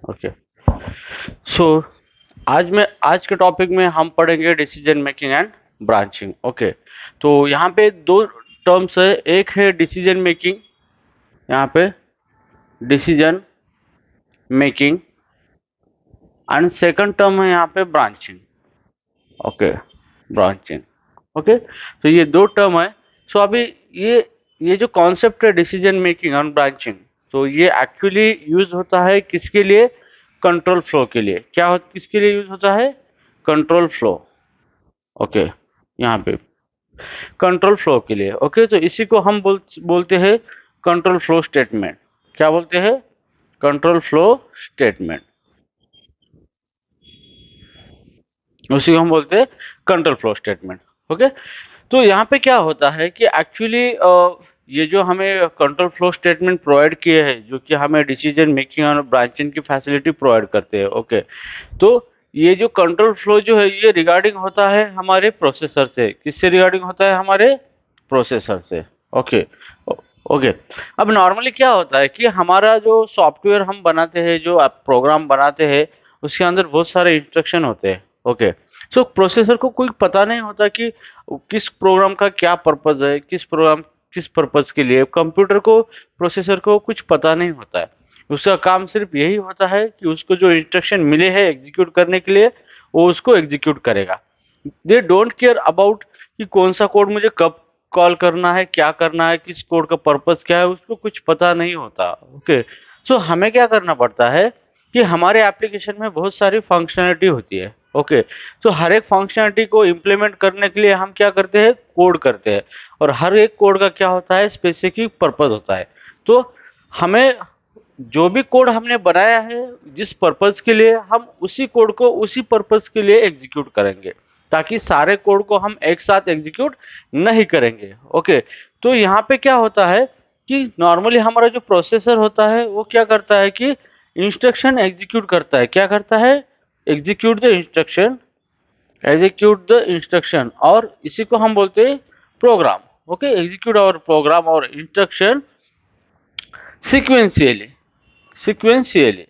Okay. सो आज के topic में हम पढ़ेंगे decision making and branching. Okay, तो यहाँ पे दो टर्म्स है, एक है डिसीजन मेकिंग, यहाँ पे decision making, and second term है यहाँ पे ब्रांचिंग। Okay, branching. ओके, तो ये दो टर्म है। सो अभी ये जो कॉन्सेप्ट है डिसीजन मेकिंग और ब्रांचिंग, तो ये एक्चुअली यूज होता है किसके लिए? कंट्रोल फ्लो के लिए। किसके लिए यूज होता है? Control flow. ओके, यहाँ पे कंट्रोल फ्लो के लिए। ओके, तो इसी को हम बोलते हैं कंट्रोल फ्लो स्टेटमेंट। क्या बोलते हैं? Control flow statement. उसी को हम बोलते हैं कंट्रोल फ्लो स्टेटमेंट। ओके, तो यहाँ पे क्या होता है कि एक्चुअली ये जो हमें कंट्रोल फ्लो स्टेटमेंट प्रोवाइड किए हैं, जो कि हमें डिसीजन मेकिंग और ब्रांचिंग की फैसिलिटी प्रोवाइड करते हैं। ओके, तो ये जो कंट्रोल फ्लो जो है ये रिगार्डिंग होता है हमारे प्रोसेसर से। किससे रिगार्डिंग होता है? हमारे प्रोसेसर से। Okay, okay. अब नॉर्मली क्या होता है कि हमारा जो सॉफ्टवेयर हम बनाते हैं, जो प्रोग्राम बनाते हैं, उसके अंदर बहुत सारे इंस्ट्रक्शन होते हैं। ओके, सो प्रोसेसर को कोई पता नहीं होता कि किस प्रोग्राम का क्या पर्पज है, किस पर्पज के लिए। कंप्यूटर को, प्रोसेसर को कुछ पता नहीं होता है। उसका काम सिर्फ यही होता है कि उसको जो इंस्ट्रक्शन मिले हैं एग्जीक्यूट करने के लिए, वो उसको एग्जीक्यूट करेगा। दे डोंट केयर अबाउट कि कौन सा कोड मुझे कब कॉल करना है, क्या करना है, किस कोड का पर्पस क्या है, उसको कुछ पता नहीं होता। ओके, सो हमें क्या करना पड़ता है कि हमारे एप्लीकेशन में बहुत सारी फंक्शनलिटी होती है। ओके, तो हर एक फंक्शनलिटी को इम्प्लीमेंट करने के लिए हम क्या करते हैं? कोड करते हैं। और हर एक कोड का क्या होता है? स्पेसिफिक पर्पस होता है। तो हमें जो भी कोड हमने बनाया है जिस पर्पस के लिए, हम उसी कोड को उसी पर्पस के लिए एग्जीक्यूट करेंगे, ताकि सारे कोड को हम एक साथ एग्जीक्यूट नहीं करेंगे। ओके, तो यहाँ पे क्या होता है कि नॉर्मली हमारा जो प्रोसेसर होता है वो क्या करता है कि इंस्ट्रक्शन एग्जीक्यूट करता है। क्या करता है? Execute the instruction, execute the instruction, और इसी को हम बोलते हैं प्रोग्राम। ओके, एग्जीक्यूट और प्रोग्राम और इंस्ट्रक्शन सिक्वेंशियली, सिक्वेंशियली।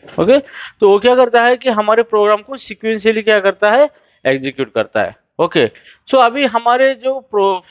ओके, तो वो क्या करता है कि हमारे प्रोग्राम को सिक्वेंशियली क्या करता है? एग्जीक्यूट करता है। ओके, सो अभी हमारे जो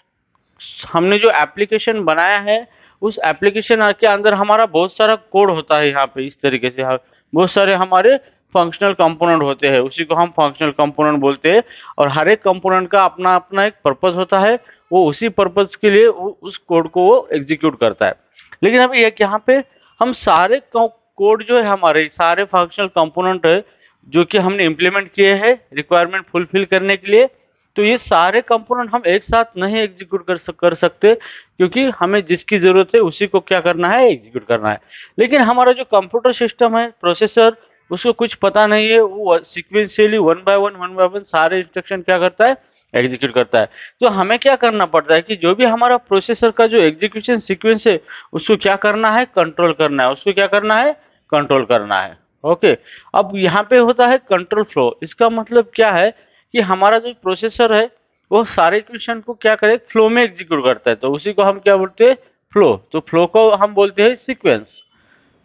हमने जो एप्लीकेशन बनाया है, उस एप्लीकेशन के अंदर हमारा बहुत सारा कोड होता है। यहाँ पे इस तरीके से बहुत सारे हमारे फंक्शनल कंपोनेंट होते हैं, उसी को हम फंक्शनल कंपोनेंट बोलते हैं। और हर एक कंपोनेंट का अपना अपना एक पर्पस होता है, वो उसी पर्पस के लिए उस कोड को वो एग्जीक्यूट करता है। लेकिन अभी एक यहाँ पे हम सारे कोड जो है, हमारे सारे फंक्शनल कंपोनेंट है जो कि हमने इम्प्लीमेंट किए हैं रिक्वायरमेंट फुलफिल करने के लिए, तो ये सारे कंपोनेंट हम एक साथ नहीं एग्जीक्यूट कर सकते, क्योंकि हमें जिसकी जरूरत है उसी को क्या करना है? एग्जीक्यूट करना है। लेकिन हमारा जो कंप्यूटर सिस्टम है, प्रोसेसर, उसको कुछ पता नहीं है, वो सिक्वेंशियली वन बाय वन सारे इंस्ट्रक्शन क्या करता है? एग्जीक्यूट करता है। तो हमें क्या करना पड़ता है कि जो भी हमारा प्रोसेसर का जो एग्जीक्यूशन सीक्वेंस है, उसको क्या करना है? कंट्रोल करना है। उसको क्या करना है? कंट्रोल करना है। ओके, अब यहाँ पे होता है कंट्रोल फ्लो। इसका मतलब क्या है कि हमारा जो प्रोसेसर है वो सारे इक्वेशन को क्या करे? फ्लो में एग्जीक्यूट करता है। तो उसी को हम क्या बोलते हैं? फ्लो। तो फ्लो को हम बोलते हैं सीक्वेंस।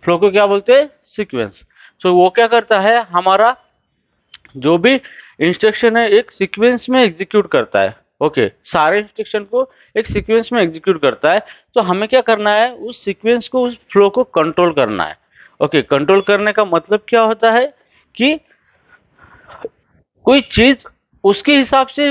फ्लो को क्या बोलते हैं? सीक्वेंस। तो वो क्या करता है? हमारा जो भी इंस्ट्रक्शन है एक सीक्वेंस में एग्जीक्यूट करता है। ओके, सारे इंस्ट्रक्शन को एक सीक्वेंस में एग्जीक्यूट करता है। तो हमें क्या करना है? उस सीक्वेंस को, उस फ्लो को कंट्रोल करना है। ओके, कंट्रोल करने का मतलब क्या होता है कि कोई चीज उसके हिसाब से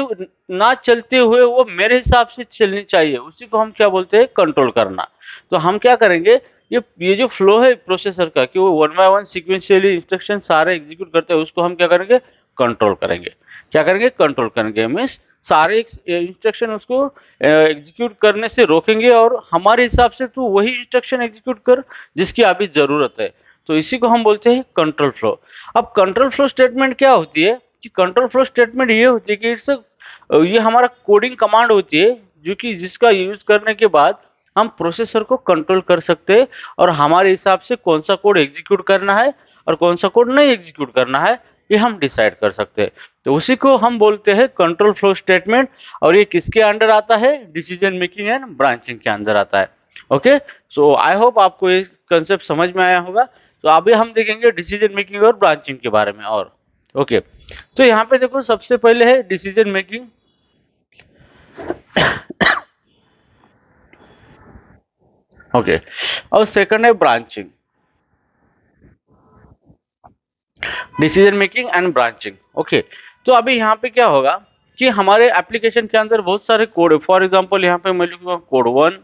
ना चलते हुए वो मेरे हिसाब से चलनी चाहिए, उसी को हम क्या बोलते हैं? कंट्रोल करना। तो हम क्या करेंगे? ये जो फ्लो है प्रोसेसर का, कि वो one by one sequentially instruction सारे एग्जीक्यूट करते हैं, उसको हम क्या करेंगे? कंट्रोल करेंगे। क्या करेंगे? कंट्रोल करेंगे। मीन्स सारे इंस्ट्रक्शन उसको एग्जीक्यूट करने से रोकेंगे, और हमारे हिसाब से तू वही इंस्ट्रक्शन एग्जीक्यूट कर जिसकी अभी जरूरत है। तो इसी को हम बोलते हैं कंट्रोल फ्लो। अब कंट्रोल फ्लो स्टेटमेंट क्या होती है कि कंट्रोल फ्लो स्टेटमेंट ये होती है कि ये हमारा कोडिंग कमांड होती है, जो कि जिसका यूज करने के बाद हम प्रोसेसर को कंट्रोल कर सकते हैं, और हमारे हिसाब से कौन सा कोड एग्जीक्यूट करना है और कौन सा कोड नहीं एग्जीक्यूट करना है, ये हम डिसाइड कर सकते हैं। तो उसी को हम बोलते हैं कंट्रोल फ्लो स्टेटमेंट। और ये किसके अंडर आता है? डिसीजन मेकिंग एंड ब्रांचिंग के अंदर आता है। ओके, सो आई होप आपको ये कंसेप्ट समझ में आया होगा। तो अभी हम देखेंगे डिसीजन मेकिंग और ब्रांचिंग के बारे में। और ओके, तो यहाँ पे देखो सबसे पहले है डिसीजन मेकिंग, ओके, और सेकंड है branching. Decision making and branching, okay. तो अभी यहाँ पे क्या होगा कि हमारे एप्लीकेशन के अंदर बहुत सारे कोड है। फॉर एग्जांपल यहाँ पे मैं लिखूंगा कोड 1,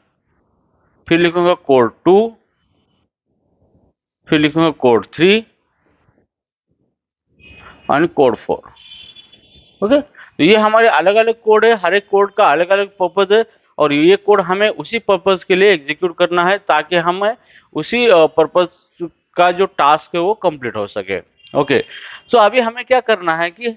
फिर लिखूंगा कोड 2, फिर लिखूंगा कोड 3 एंड कोड 4, ओके। तो ये हमारे अलग अलग कोड है, हर एक कोड का अलग अलग पर्पज है, और ये कोड हमें उसी पर्पज के लिए एग्जीक्यूट करना है ताकि हमें उसी पर्पज का जो टास्क है वो कंप्लीट हो सके, ओके। तो अभी हमें क्या करना है कि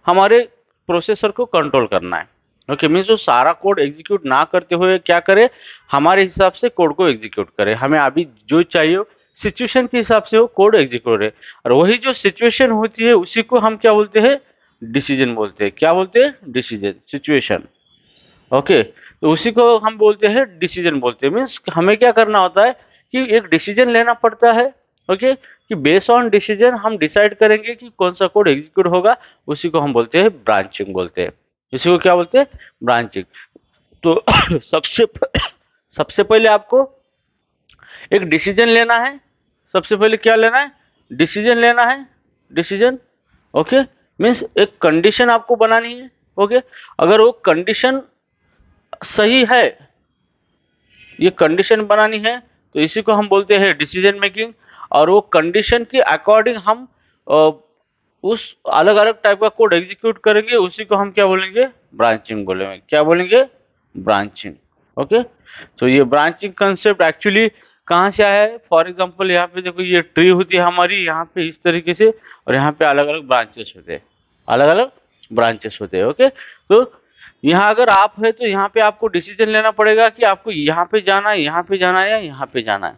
हमारे प्रोसेसर को कंट्रोल करना है, ओके। मीन्स वो सारा कोड एग्जीक्यूट ना करते हुए क्या करे, हमारे हिसाब से कोड को एग्जीक्यूट करे। हमें अभी जो चाहिए सिचुएशन के हिसाब से वो कोड एग्जीक्यूट करे, और वही जो सिचुएशन होती है उसी को हम क्या बोलते हैं, डिसीजन बोलते हैं। क्या बोलते हैं, डिसीजन, सिचुएशन, ओके। तो उसी को हम बोलते हैं डिसीजन बोलते हैं। मीन्स हमें क्या करना होता है कि एक डिसीजन लेना पड़ता है, ओके, कि बेस्ड ऑन डिसीजन हम डिसाइड करेंगे कि कौन सा कोड एग्जीक्यूट होगा। उसी को हम बोलते हैं ब्रांचिंग बोलते हैं। इसी को क्या बोलते हैं, ब्रांचिंग। तो सबसे पहले आपको एक डिसीजन लेना है। सबसे पहले क्या लेना है, डिसीजन लेना है, डिसीजन, ओके। मीन्स एक कंडीशन आपको बनानी है, ओके। अगर वो कंडीशन सही है, ये कंडीशन बनानी है, तो इसी को हम बोलते हैं डिसीजन मेकिंग। और वो कंडीशन के अकॉर्डिंग हम उस अलग अलग टाइप का कोड एग्जीक्यूट करेंगे, उसी को हम क्या बोलेंगे, ब्रांचिंग बोलेंगे। क्या बोलेंगे, ब्रांचिंग, ओके। तो ये ब्रांचिंग कंसेप्ट एक्चुअली कहाँ से आया है, फॉर एग्जांपल यहाँ पे देखो ये ट्री होती है हमारी, यहाँ पे इस तरीके से, और यहाँ पे अलग अलग ब्रांचेस होते हैं, अलग अलग ब्रांचेस होते हैं, ओके। तो यहाँ अगर आप है तो यहाँ पे आपको डिसीजन लेना पड़ेगा कि आपको यहाँ पे जाना है, यहाँ पे जाना है, या यहाँ पे जाना है,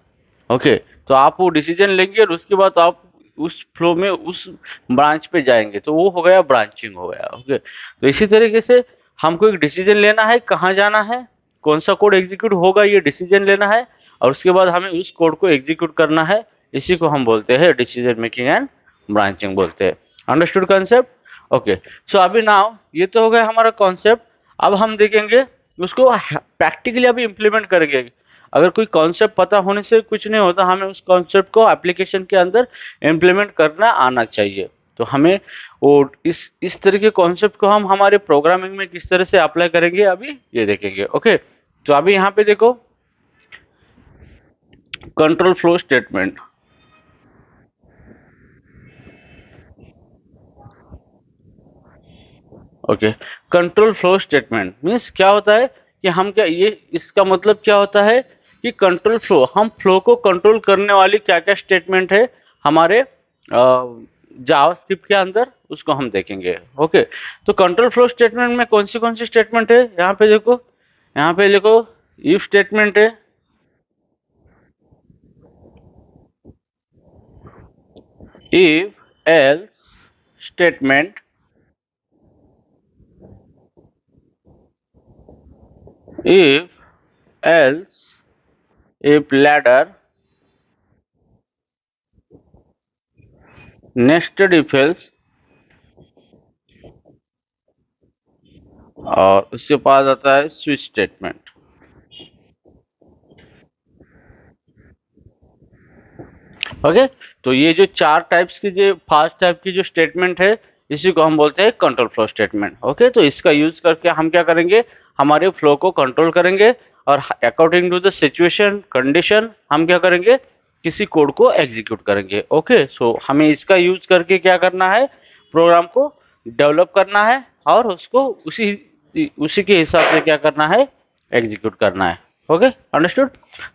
ओके। तो आप वो डिसीजन लेंगे और उसके बाद आप उस फ्लो में उस ब्रांच पे जाएंगे, तो वो हो गया ब्रांचिंग हो गया, ओके। तो इसी तरीके से हमको एक डिसीजन लेना है, कहाँ जाना है, कौन सा कोड एग्जीक्यूट होगा, ये डिसीजन लेना है, और उसके बाद हमें उस कोड को एग्जीक्यूट करना है। इसी को हम बोलते हैं डिसीजन मेकिंग एंड ब्रांचिंग बोलते हैं। Understood concept, okay. सो अभी नाउ ये तो हो गया हमारा कॉन्सेप्ट। अब हम देखेंगे उसको प्रैक्टिकली अभी इम्प्लीमेंट करेंगे। अगर कोई कॉन्सेप्ट पता होने से कुछ नहीं होता, हमें उस कॉन्सेप्ट को एप्लीकेशन के अंदर इम्प्लीमेंट करना आना चाहिए। तो हमें वो इस तरह के कॉन्सेप्ट को हम हमारे प्रोग्रामिंग में किस तरह से अप्लाई करेंगे अभी ये देखेंगे, ओके। तो अभी यहाँ पे देखो control flow statement, okay. Control flow statement means क्या होता है कि हम क्या, ये इसका मतलब क्या होता है कि कंट्रोल फ्लो, हम फ्लो को कंट्रोल करने वाली क्या क्या स्टेटमेंट है हमारे जावास्क्रिप्ट के अंदर, उसको हम देखेंगे, ओके। तो कंट्रोल फ्लो स्टेटमेंट में कौन सी स्टेटमेंट है, यहाँ पे देखो, यहाँ पे देखो इफ स्टेटमेंट है, if else statement, if else, if ladder, nested if else, और उसके पास आता है स्विच स्टेटमेंट, ओके। तो ये जो चार टाइप्स की, जो फास्ट टाइप की जो स्टेटमेंट है, इसी को हम बोलते हैं कंट्रोल फ्लो स्टेटमेंट, ओके। तो इसका यूज करके हम क्या करेंगे, हमारे फ्लो को कंट्रोल करेंगे, और according to the situation condition हम क्या करेंगे, किसी कोड को एग्जीक्यूट करेंगे, ओके। सो हमें इसका यूज करके क्या करना है, प्रोग्राम को डेवलप करना है, और उसको उसी उसी के हिसाब से क्या करना है, एग्जीक्यूट करना है, ओके। अंडरस्टूड।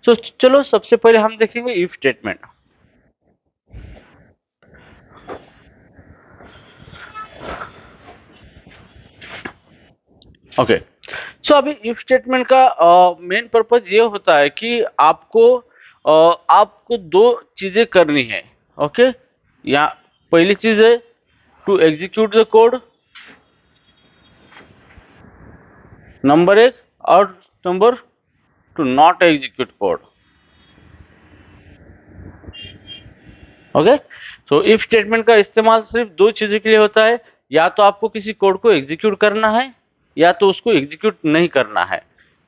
सो चलो सबसे पहले हम देखेंगे इफ स्टेटमेंट, ओके। सो अभी इफ स्टेटमेंट का मेन पर्पज ये होता है कि आपको दो चीजें करनी है, ओके। या पहली चीज है to execute the code, number एक, और number two not execute code, okay. So if statement का इस्तेमाल सिर्फ दो चीज़ों के लिए होता है, या तो आपको किसी कोड को एग्जीक्यूट करना है या तो उसको एग्जीक्यूट नहीं करना है।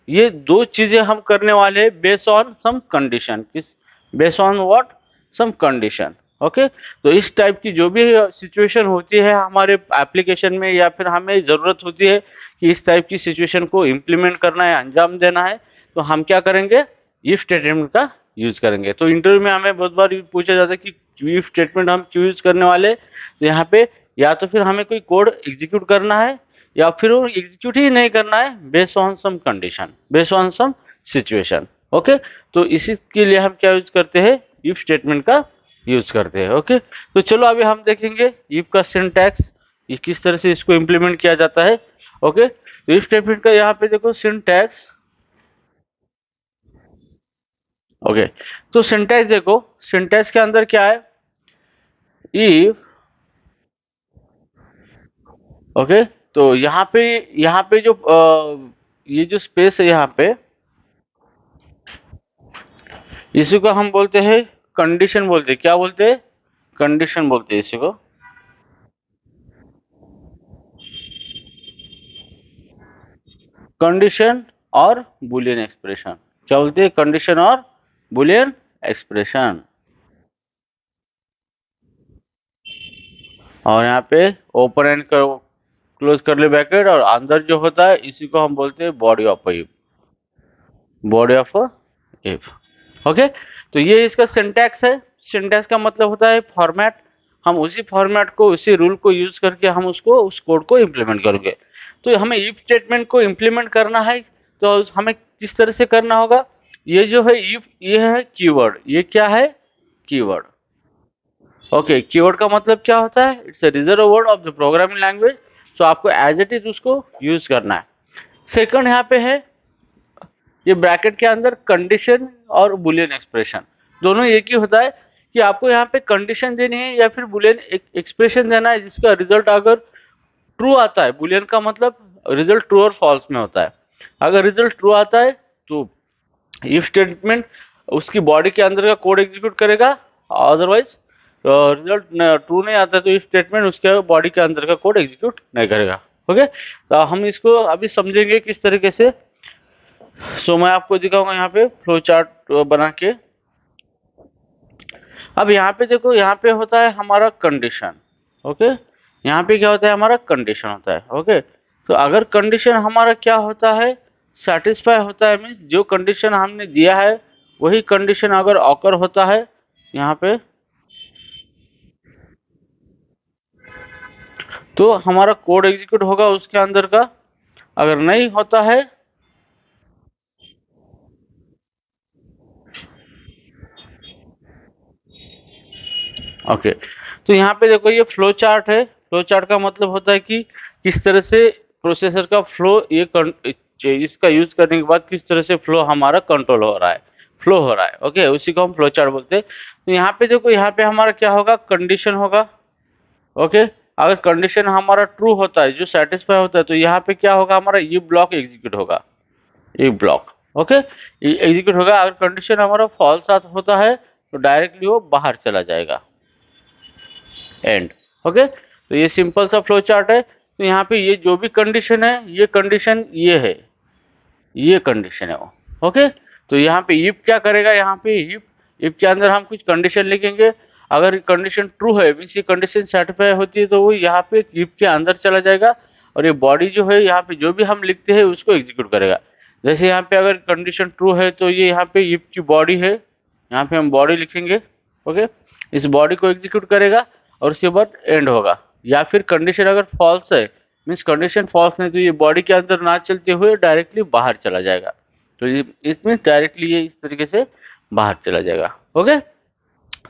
ये दो चीज़ें हम करने वाले हैं बेस्ड ऑन सम कंडीशन। किस based on what? Some condition. Okay. तो इस टाइप की जो भी सिचुएशन होती है हमारे एप्लीकेशन में, या फिर हमें ज़रूरत होती है कि इस टाइप की सिचुएशन को इम्प्लीमेंट करना है, अंजाम देना है, तो हम क्या करेंगे? इफ स्टेटमेंट का यूज करेंगे। तो इंटरव्यू में हमें बहुत बार पूछा जाता है कि इफ स्टेटमेंट हम क्यों यूज करने वाले हैं? तो यहाँ पे या तो फिर हमें कोई कोड एग्जीक्यूट करना है, या फिर वो एग्जीक्यूट ही नहीं करना है based on some condition, based on some situation. Okay. तो इसी के लिए हम क्या यूज करते हैं? इफ स्टेटमेंट का यूज करते हैं। ओके। तो चलो अभी हम देखेंगे इफ का सिंटैक्स, ये किस तरह से इसको इम्प्लीमेंट किया जाता है। ओके। तो इफ स्टेटमेंट का यहाँ पे देखो सिंटैक्स। ओके। तो सिंटैक्स देखो, सिंटैक्स के अंदर क्या है? इफ। ओके। तो यहाँ पे जो ये जो स्पेस है यहाँ पे, इसी को हम बोलते हैं कंडीशन बोलते हैं। क्या बोलते हैं? कंडीशन बोलते हैं इसी को। कंडीशन और बुलियन एक्सप्रेशन। क्या बोलते हैं? कंडीशन और बुलियन एक्सप्रेशन। और यहाँ पे ओपन एंड क्लोज करली ब्रैकेट, और अंदर जो होता है इसी को हम बोलते हैं body of if. Body of if. Okay. तो ये इसका सिंटैक्स है। सिंटैक्स का मतलब होता है फॉर्मेट। हम उसी फॉर्मेट को, उसी रूल को यूज करके हम उसको, उस कोड को इम्प्लीमेंट करेंगे। तो हमें इफ स्टेटमेंट को इम्प्लीमेंट करना है, तो हमें किस तरह से करना होगा? ये जो है इफ, ये है कीवर्ड। ये क्या है? कीवर्ड। ओके। कीवर्ड का मतलब क्या होता है? It's a reserve word of the programming language. तो आपको एज इट इज उसको यूज करना है। सेकंड यहाँ पे है, ये ब्रैकेट के अंदर कंडीशन और बुलियन एक्सप्रेशन दोनों एक ही होता है, कि आपको यहाँ पे कंडीशन देनी है या फिर बुलियन एक्सप्रेशन देना है, जिसका रिजल्ट अगर ट्रू आता है, बुलियन का मतलब रिजल्ट ट्रू और फॉल्स में होता है। अगर रिजल्ट ट्रू आता है तो इफ स्टेटमेंट उसकी बॉडी के अंदर का कोड एग्जीक्यूट करेगा, अदरवाइज रिजल्ट ट्रू नहीं आता है तो इफ स्टेटमेंट उसके बॉडी के अंदर का कोड एग्जीक्यूट नहीं करेगा। ओके। तो हम इसको अभी समझेंगे किस तरीके से। सो मैं आपको दिखाऊंगा यहाँ पे फ्लो चार्ट बना के। अब यहाँ पे देखो, यहाँ पे होता है हमारा कंडीशन। ओके। यहाँ पे क्या होता है? हमारा कंडीशन होता है। ओके। तो अगर कंडीशन हमारा क्या होता है? सेटिस्फाई होता है, मीन्स जो कंडीशन हमने दिया है वही कंडीशन अगर ऑकर होता है यहाँ पे, तो हमारा कोड एग्जीक्यूट होगा उसके अंदर का। अगर नहीं होता है, ओके। तो यहाँ पे देखो ये फ्लो चार्ट है। फ्लो चार्ट का मतलब होता है कि किस तरह से प्रोसेसर का फ्लो, इसका यूज करने के बाद किस तरह से फ्लो हमारा कंट्रोल हो रहा है, फ्लो हो रहा है। ओके। उसी को हम फ्लो चार्ट बोलते हैं। तो यहाँ पे देखो, यहाँ पे हमारा क्या होगा? कंडीशन होगा। ओके। अगर कंडीशन हमारा ट्रू होता है, जो सेटिस्फाई होता है, तो यहाँ पे क्या होगा? हमारा ये ब्लॉक एग्जीक्यूट होगा, ये ब्लॉक। ओके। एग्जीक्यूट होगा। अगर कंडीशन हमारा फॉल्स होता है तो डायरेक्टली वो बाहर चला जाएगा, एंड। ओके। तो ये सिंपल सा फ्लो चार्ट है। तो यहाँ पे ये जो भी कंडीशन है, ये कंडीशन ये है, ये कंडीशन है वो। ओके। तो यहाँ पे इफ क्या करेगा? यहाँ पे इफ के अंदर हम कुछ कंडीशन लिखेंगे। अगर कंडीशन ट्रू है, मीन्स ये कंडीशन सेटिस्फाई होती है, तो वो यहाँ पे इफ के अंदर चला जाएगा, और ये बॉडी जो है यहाँ पे जो भी हम लिखते हैं उसको एग्जीक्यूट करेगा। जैसे यहाँ पे अगर कंडीशन ट्रू है तो ये यहाँ पे इफ की बॉडी है, यहाँ पे हम बॉडी लिखेंगे। ओके। इस बॉडी को एग्जीक्यूट करेगा और उसके बाद एंड होगा। या फिर कंडीशन अगर फॉल्स है, मीन्स कंडीशन फॉल्स नहीं, तो ये बॉडी के अंदर ना चलते हुए डायरेक्टली बाहर चला जाएगा। तो ये इसमें डायरेक्टली ये इस तरीके से बाहर चला जाएगा। ओके।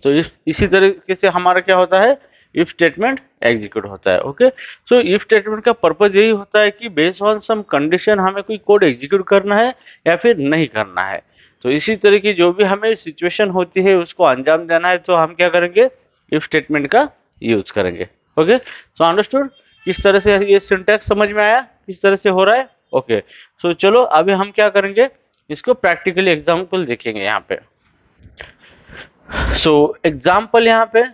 तो इसी तरीके से हमारा क्या होता है? इफ स्टेटमेंट एग्जीक्यूट होता है। ओके। सो इफ स्टेटमेंट का पर्पज यही होता है कि बेस्ड ऑन सम कंडीशन हमें कोई कोड एग्जीक्यूट करना है या फिर नहीं करना है। तो इसी तरह की जो भी हमें सिचुएशन होती है उसको अंजाम देना है, तो हम क्या करेंगे? इफ स्टेटमेंट का यूज करेंगे। ओके। So understood? किस तरह से ये सिंटैक्स समझ में आया किस तरह से हो रहा है? ओके। सो चलो अभी हम क्या करेंगे, इसको प्रैक्टिकली एग्जाम्पल देखेंगे यहाँ पे। सो एग्जाम्पल यहाँ पे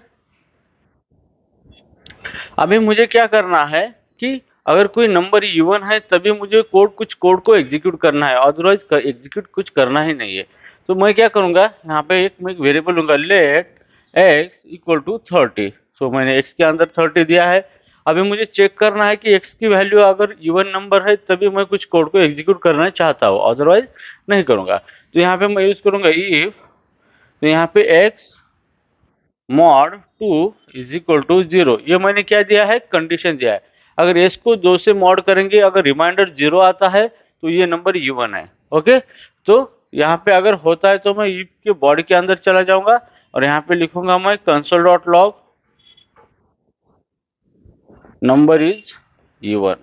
अभी मुझे क्या करना है कि अगर कोई नंबर इवन है तभी मुझे कुछ कोड को एग्जीक्यूट करना है, अदरवाइज एग्जीक्यूट कुछ करना ही नहीं है। तो मैं क्या करूंगा, यहाँ पे मैं एक वेरिएबल लूंगा, लेट x इक्वल टू 30। सो मैंने x के अंदर 30 दिया है। अभी मुझे चेक करना है कि x की वैल्यू अगर इवन नंबर है तभी मैं कुछ कोड को एग्जीक्यूट करना चाहता हूँ, अदरवाइज नहीं करूंगा। तो यहाँ पे मैं यूज करूंगा इफ, तो यहाँ पे x mod 2 is equal to 0, ये मैंने क्या दिया है, कंडीशन दिया है। अगर एस को 2 से मॉड करेंगे, अगर रिमाइंडर 0 आता है तो ये नंबर इवन है। ओके, तो यहाँ पे अगर होता है तो मैं इफ के बॉडी के अंदर चला जाऊंगा और यहाँ पे लिखूंगा मैं console dot log number is even,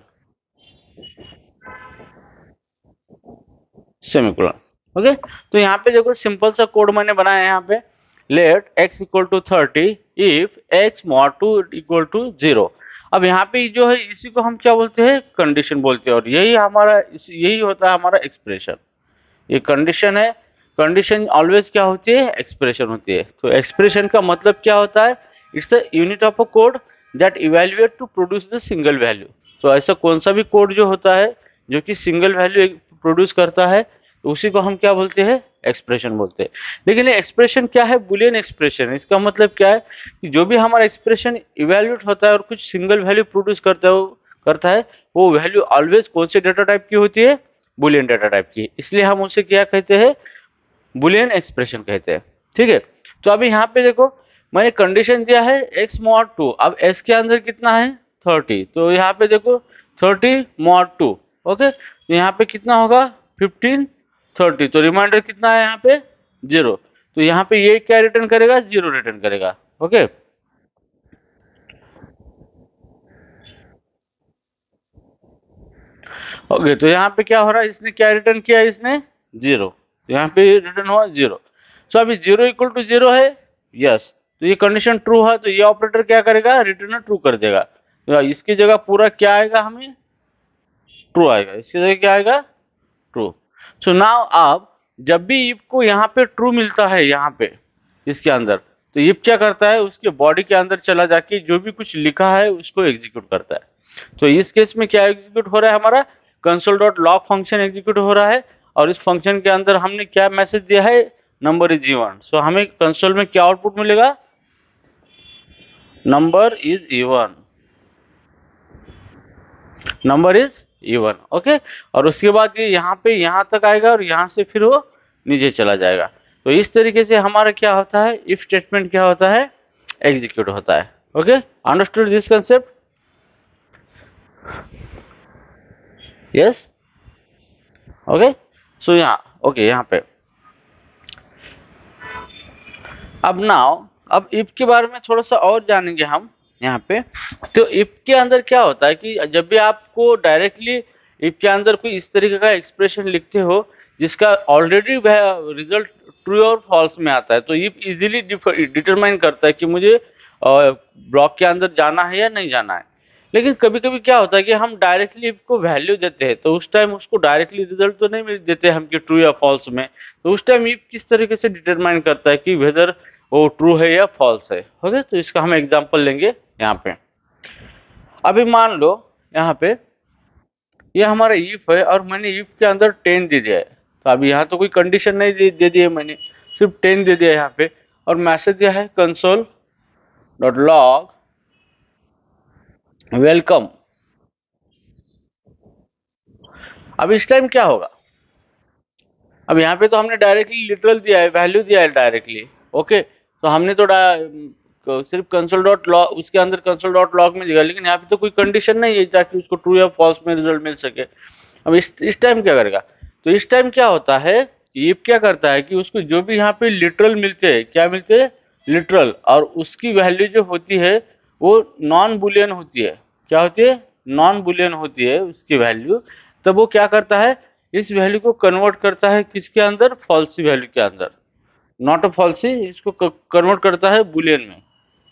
semicolon. Okay, तो यहाँ पे देखो सिंपल सा कोड मैंने बनाया है। यहाँ पे let x equal to 30 if x mod 2 equal to 0। अब यहाँ पे जो है इसी को हम क्या बोलते हैं, कंडीशन बोलते हैं, और यही हमारा यही होता है हमारा एक्सप्रेशन। ये कंडीशन है। कंडीशन ऑलवेज क्या होती है, एक्सप्रेशन होती है। तो एक्सप्रेशन का मतलब क्या होता है, it's a unit of a code that evaluate to produce the single value. तो ऐसा कौन सा भी कोड जो होता है जो कि सिंगल वैल्यू प्रोड्यूस करता है, तो उसी को हम क्या बोलते हैं, एक्सप्रेशन बोलते हैं। लेकिन ये एक्सप्रेशन क्या है, बुलियन एक्सप्रेशन। इसका मतलब क्या है कि जो भी हमारा एक्सप्रेशन इवेल्युएट होता है और कुछ सिंगल वैल्यू प्रोड्यूस करता है वो वैल्यू ऑलवेज कौन से डेटा टाइप की होती है, बुलियन डेटा टाइप की। इसलिए हम उसे क्या कहते हैं, बुलियन एक्सप्रेशन कहते हैं। ठीक है, तो अभी यहाँ पे देखो मैंने कंडीशन दिया है x मॉड 2, अब s के अंदर कितना है 30, तो यहाँ पे देखो 30 मॉड 2। ओके, तो यहाँ पे कितना होगा 15 30, तो रिमाइंडर कितना है यहाँ पे 0। तो यहाँ पे ये क्या रिटर्न करेगा, 0 रिटर्न करेगा। ओके, ओके, तो यहाँ पे क्या हो रहा है, इसने क्या रिटर्न किया, इसने 0, तो यहाँ पे रिटर्न हुआ 0। सो अभी 0 इक्वल टू 0 है, यस। तो ये कंडीशन ट्रू है, तो ये ऑपरेटर क्या करेगा, रिटर्न ट्रू कर देगा। तो इसकी जगह पूरा क्या आएगा, हमें ट्रू आएगा, इसकी जगह क्या आएगा, ट्रू। सो नाउ अब जब भी इफ को यहाँ पे ट्रू मिलता है, यहाँ पे इसके अंदर, तो इफ क्या करता है, उसके बॉडी के अंदर चला जाके जो भी कुछ लिखा है उसको एग्जीक्यूट करता है। तो इस केस में क्या एग्जीक्यूट हो रहा है, हमारा console dot log function execute हो रहा है, और इस फंक्शन के अंदर हमने क्या मैसेज दिया है, नंबर इज इवन। सो हमें कंसोल में क्या आउटपुट मिलेगा, number is even, number is even. Okay, और उसके बाद ये यहाँ पे यहाँ तक आएगा और यहाँ से फिर वो नीचे चला जाएगा। तो इस तरीके से हमारा क्या होता है, इफ स्टेटमेंट क्या होता है, एग्जीक्यूट होता है। Okay, understood this concept, yes. Okay, so यहाँ ओके, यहाँ पे अब नाउ अब इफ के बारे में थोड़ा सा और जानेंगे हम यहाँ पे। तो इफ के अंदर क्या होता है कि जब भी आपको डायरेक्टली इफ के अंदर कोई इस तरीके का एक्सप्रेशन लिखते हो जिसका ऑलरेडी रिजल्ट ट्रू और फॉल्स में आता है, तो इफ इजीली डिटरमाइन करता है कि मुझे ब्लॉक के अंदर जाना है या नहीं जाना है। लेकिन कभी कभी क्या होता है कि हम डायरेक्टली इफ को वैल्यू देते हैं, तो उस टाइम उसको डायरेक्टली रिजल्ट तो नहीं देते हम कि ट्रू या फॉल्स में। तो उस टाइम इफ किस तरीके से डिटरमाइन करता है कि वेदर वो ट्रू है या फॉल्स है। ओके, तो इसका हम एग्जांपल लेंगे यहाँ पे। अभी मान लो यहाँ पे ये हमारा इफ है और मैंने इफ के अंदर 10 दे दिया है। तो अभी यहाँ तो कोई कंडीशन नहीं दे दी है मैंने, सिर्फ 10 दे दिया है यहाँ पे, और मैसेज दिया है कंसोल डॉट लॉग वेलकम। अब इस टाइम क्या होगा, अब यहाँ पे तो हमने डायरेक्टली लिटरल दिया है, वैल्यू दिया है डायरेक्टली। ओके, तो हमने तो सिर्फ कंसोल डॉट लॉग उसके अंदर कंसोल डॉट लॉग में दिया, लेकिन यहाँ पे तो कोई कंडीशन नहीं है ताकि उसको ट्रू या फॉल्स में रिजल्ट मिल सके। अब इस टाइम क्या करेगा, तो इस टाइम क्या होता है, ये क्या करता है कि उसको जो भी यहाँ पे लिटरल मिलते हैं, क्या मिलते हैं, लिटरल, और उसकी वैल्यू जो होती है वो नॉन बुलियन होती है। क्या होती है, नॉन बुलियन होती है उसकी वैल्यू। तब वो क्या करता है, इस वैल्यू को कन्वर्ट करता है किसके अंदर, फॉल्सी वैल्यू के अंदर, नॉट अ फॉल्सी, इसको कन्वर्ट करता है बुलियन में।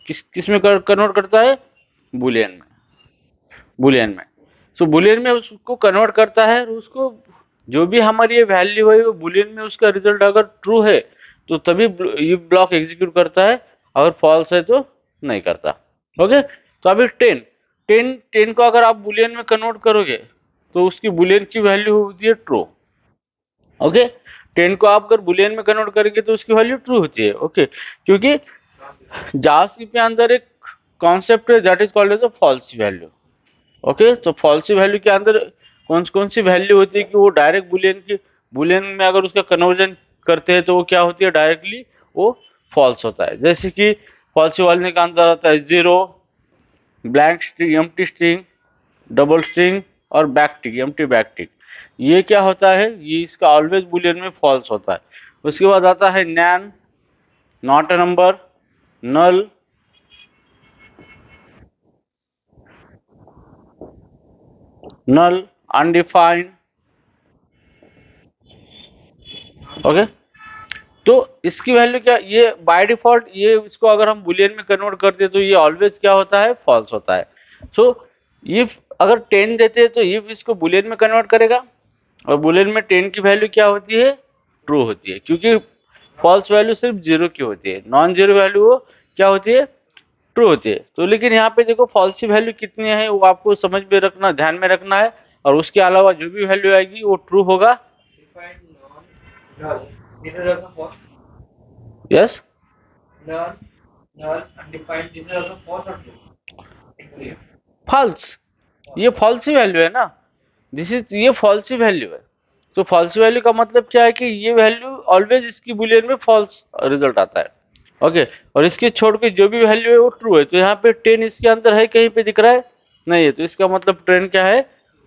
किस में कन्वर्ट करता है, बुलियन में, बुलियन में। सो बुलियन में उसको कन्वर्ट करता है, और उसको जो भी हमारी ये वैल्यू है वो बुलियन में उसका रिजल्ट अगर ट्रू है तो तभी इफ ब्लॉक एग्जीक्यूट करता है, अगर फॉल्स है तो नहीं करता। ओके, तो अभी 10 को अगर आप बुलियन में कन्वर्ट करोगे तो उसकी बुलियन की वैल्यू होती है ट्रू। ओके, 10 को आप अगर बुलियन में कन्वर्ट करेंगे तो उसकी वैल्यू ट्रू होती है। ओके, क्योंकि जावास्क्रिप्ट के अंदर एक कॉन्सेप्ट है that is called as a false value. Okay, तो फॉल्स वैल्यू के अंदर कौन सी वैल्यू होती है कि वो डायरेक्ट बुलियन में अगर उसका कन्वर्जन करते हैं तो वो क्या होती है, डायरेक्टली वो फॉल्स होता है। जैसे कि फॉल्स वैल्यू के अंदर आता है 0, blank string, empty string, double string और बैक टिक, एम्प्टी बैक टिक। ये क्या होता है, ये इसका ऑलवेज बुलियन में फॉल्स होता है। उसके बाद आता है NaN, not a number, null, undefined. Okay, तो इसकी वैल्यू क्या, ये बाय डिफॉल्ट ये इसको अगर हम बुलियन में कन्वर्ट करते हैं तो ये ऑलवेज क्या होता है, फॉल्स होता है। सो इफ अगर 10 देते हैं तो इफ इसको बुलियन में कन्वर्ट करेगा, और बुलियन में 10 की वैल्यू क्या होती है, ट्रू होती है, क्योंकि फॉल्स वैल्यू सिर्फ 0 की होती है, नॉन जीरो वैल्यू वो क्या होती है, ट्रू होती है। तो लेकिन यहाँ पे देखो फॉल्स की वैल्यू कितनी है वो आपको समझ में रखना, ध्यान में रखना है, और उसके अलावा जो भी वैल्यू आएगी वो ट्रू होगा। यस, फॉल्स, ये फॉल्स ही वैल्यू है ना, दिस इज, ये फॉल्स ही वैल्यू है। तो फॉल्स वैल्यू का मतलब क्या है कि ये वैल्यू ऑलवेज इसकी बुलियन में फॉल्स रिजल्ट आता है। ओके, और इसके छोड़ के जो भी वैल्यू है वो ट्रू है। तो यहाँ पे 10 इसके अंदर है, कहीं पे दिख रहा है, नहीं है, तो इसका मतलब 10 क्या है,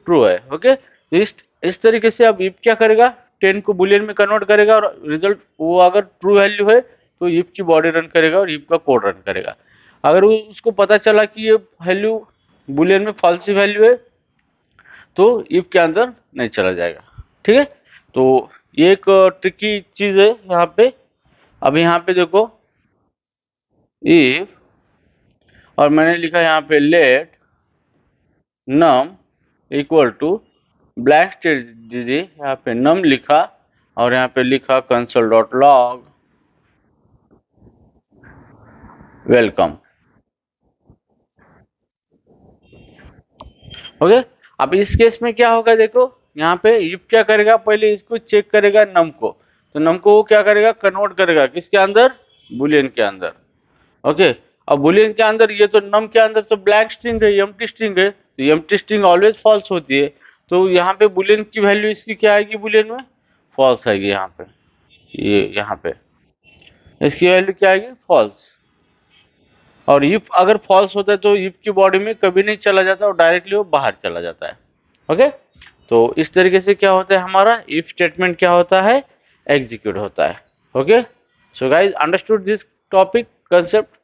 ट्रू है। ओके, तो इस तरीके से अब इफ क्या करेगा, 10 को बुलियन में कन्वर्ट करेगा, और रिजल्ट वो अगर ट्रू वैल्यू है तो इफ की बॉडी रन करेगा और इफ का कोड रन करेगा। अगर उसको पता चला कि ये वैल्यू बुलियन में फॉल्स वैल्यू है तो इफ के अंदर नहीं चला जाएगा। ठीक है, तो ये एक ट्रिकी चीज है यहाँ पे। अब यहाँ पे देखो इफ, और मैंने लिखा यहाँ पे let num equal to blank state दीजिए, यहाँ पे नम लिखा और यहाँ पे लिखा console dot log welcome. Okay, अब इस केस में क्या होगा, देखो यहाँ पे इफ क्या करेगा, पहले इसको चेक करेगा नम को, तो नम को वो क्या करेगा, कन्वर्ट करेगा किसके अंदर, बुलियन के अंदर। ओके, अब बुलियन के अंदर ये तो नम के अंदर तो ब्लैंक स्ट्रिंग है, एम्प्टी स्ट्रिंग है, तो एम्प्टी स्ट्रिंग ऑलवेज फॉल्स होती है। तो यहाँ पे बुलियन की वैल्यू इसकी क्या आएगी, बुलियन में फॉल्स आएगी। यहाँ पे ये यहाँ पे इसकी वैल्यू क्या आएगी, फॉल्स। और इफ अगर फॉल्स होता है तो इफ की बॉडी में कभी नहीं चला जाता और डायरेक्टली वो बाहर चला जाता है। ओके, तो इस तरीके से क्या होता है, हमारा इफ स्टेटमेंट क्या होता है, एग्जीक्यूट होता है। Okay, so guys understood this topic concept.